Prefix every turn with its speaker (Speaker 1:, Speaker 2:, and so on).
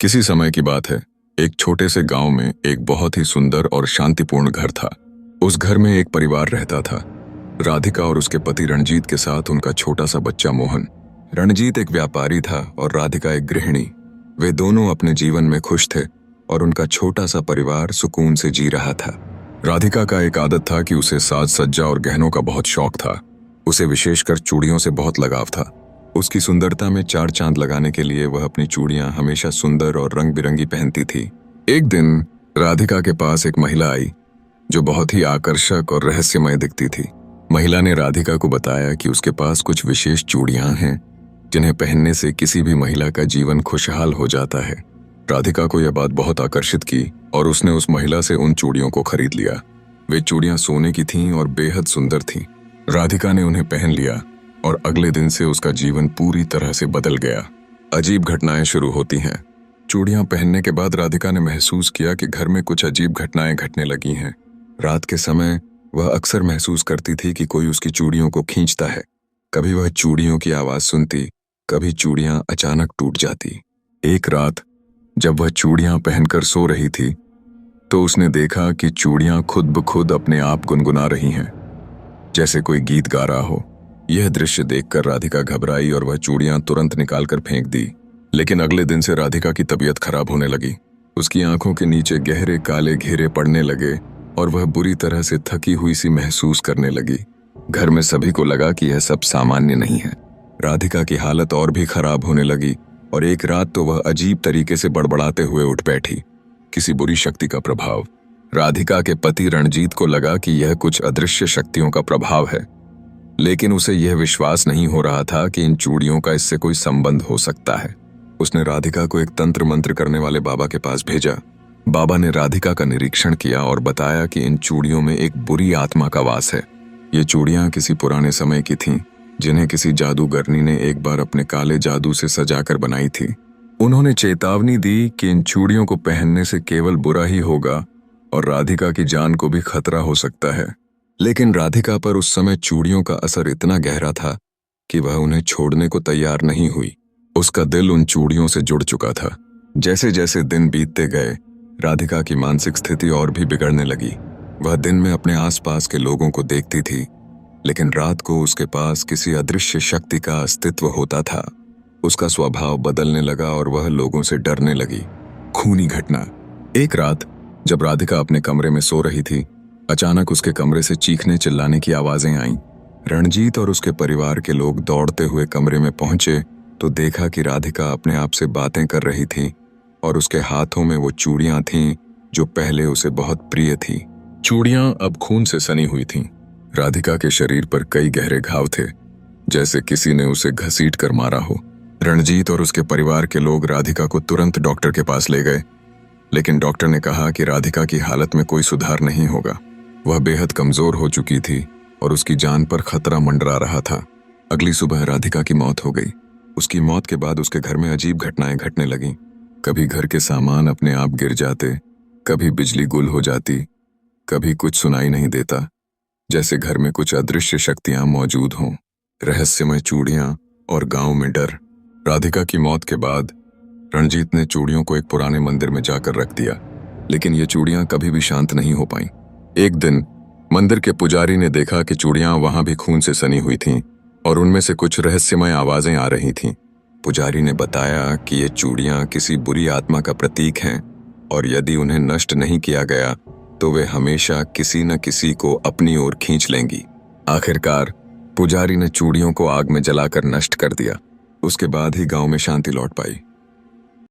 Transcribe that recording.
Speaker 1: किसी समय की बात है। एक छोटे से गांव में एक बहुत ही सुंदर और शांतिपूर्ण घर था। उस घर में एक परिवार रहता था। राधिका और उसके पति रणजीत के साथ उनका छोटा सा बच्चा मोहन। रणजीत एक व्यापारी था और राधिका एक गृहिणी। वे दोनों अपने जीवन में खुश थे और उनका छोटा सा परिवार सुकून से जी रहा था। राधिका का एक आदत था कि उसे साज सज्जा और गहनों का बहुत शौक था। उसे विशेषकर चूड़ियों से बहुत लगाव था। उसकी सुंदरता में चार चांद लगाने के लिए वह अपनी चूड़ियां हमेशा सुंदर और रंग बिरंगी पहनती थी। एक दिन राधिका के पास एक महिला आई जो बहुत ही आकर्षक और रहस्यमय दिखती थी। महिला ने राधिका को बताया कि उसके पास कुछ विशेष चूड़ियां हैं जिन्हें पहनने से किसी भी महिला का जीवन खुशहाल हो जाता है। राधिका को यह बात बहुत आकर्षित की और उसने उस महिला से उन चूड़ियों को खरीद लिया। वे चूड़ियां सोने की थीं और बेहद सुंदर थीं। राधिका ने उन्हें पहन लिया और अगले दिन से उसका जीवन पूरी तरह से बदल गया। अजीब घटनाएं शुरू होती हैं। चूड़ियां पहनने के बाद राधिका ने महसूस किया कि घर में कुछ अजीब घटनाएं घटने लगी हैं। रात के समय वह अक्सर महसूस करती थी कि कोई उसकी चूड़ियों को खींचता है। कभी वह चूड़ियों की आवाज सुनती, कभी चूड़ियां अचानक टूट जाती। एक रात जब वह चूड़ियां पहनकर सो रही थी तो उसने देखा कि चूड़ियां खुद ब खुद अपने आप गुनगुना रही हैं, जैसे कोई गीत गा रहा हो। यह दृश्य देखकर राधिका घबराई और वह चूड़ियां तुरंत निकालकर फेंक दी। लेकिन अगले दिन से राधिका की तबीयत खराब होने लगी। उसकी आंखों के नीचे गहरे काले घेरे पड़ने लगे और वह बुरी तरह से थकी हुई सी महसूस करने लगी। घर में सभी को लगा कि यह सब सामान्य नहीं है। राधिका की हालत और भी खराब होने लगी और एक रात तो वह अजीब तरीके से बड़बड़ाते हुए उठ बैठी। किसी बुरी शक्ति का प्रभाव। राधिका के पति रणजीत को लगा कि यह कुछ अदृश्य शक्तियों का प्रभाव है, लेकिन उसे यह विश्वास नहीं हो रहा था कि इन चूड़ियों का इससे कोई संबंध हो सकता है। उसने राधिका को एक तंत्र मंत्र करने वाले बाबा के पास भेजा। बाबा ने राधिका का निरीक्षण किया और बताया कि इन चूड़ियों में एक बुरी आत्मा का वास है। ये चूड़ियां किसी पुराने समय की थीं, जिन्हें किसी जादूगरनी ने एक बार अपने काले जादू से सजाकर बनाई थी। उन्होंने चेतावनी दी कि इन चूड़ियों को पहनने से केवल बुरा ही होगा और राधिका की जान को भी खतरा हो सकता है। लेकिन राधिका पर उस समय चूड़ियों का असर इतना गहरा था कि वह उन्हें छोड़ने को तैयार नहीं हुई। उसका दिल उन चूड़ियों से जुड़ चुका था। जैसे जैसे दिन बीतते गए, राधिका की मानसिक स्थिति और भी बिगड़ने लगी। वह दिन में अपने आसपास के लोगों को देखती थी, लेकिन रात को उसके पास किसी अदृश्य शक्ति का अस्तित्व होता था। उसका स्वभाव बदलने लगा और वह लोगों से डरने लगी। खूनी घटना। एक रात जब राधिका अपने कमरे में सो रही थी, अचानक उसके कमरे से चीखने चिल्लाने की आवाजें आईं। रणजीत और उसके परिवार के लोग दौड़ते हुए कमरे में पहुंचे तो देखा कि राधिका अपने आप से बातें कर रही थी और उसके हाथों में वो चूड़ियां थीं जो पहले उसे बहुत प्रिय थी। चूड़ियां अब खून से सनी हुई थीं। राधिका के शरीर पर कई गहरे घाव थे, जैसे किसी ने उसे घसीट कर मारा हो। रणजीत और उसके परिवार के लोग राधिका को तुरंत डॉक्टर के पास ले गए, लेकिन डॉक्टर ने कहा कि राधिका की हालत में कोई सुधार नहीं होगा। वह बेहद कमजोर हो चुकी थी और उसकी जान पर खतरा मंडरा रहा था। अगली सुबह राधिका की मौत हो गई। उसकी मौत के बाद उसके घर में अजीब घटनाएं घटने लगीं। कभी घर के सामान अपने आप गिर जाते, कभी बिजली गुल हो जाती, कभी कुछ सुनाई नहीं देता, जैसे घर में कुछ अदृश्य शक्तियां मौजूद हों। रहस्यमय चूड़ियां और गांव में डर। राधिका की मौत के बाद रणजीत ने चूड़ियों को एक पुराने मंदिर में जाकर रख दिया, लेकिन ये चूड़ियां कभी भी शांत नहीं हो पाईं। एक दिन मंदिर के पुजारी ने देखा कि चूड़ियां वहां भी खून से सनी हुई थीं और उनमें से कुछ रहस्यमय आवाजें आ रही थीं। पुजारी ने बताया कि ये चूड़ियां किसी बुरी आत्मा का प्रतीक हैं और यदि उन्हें नष्ट नहीं किया गया तो वे हमेशा किसी न किसी को अपनी ओर खींच लेंगी। आखिरकार पुजारी ने चूड़ियों को आग में जलाकर नष्ट कर दिया। उसके बाद ही गांव में शांति लौट पाई।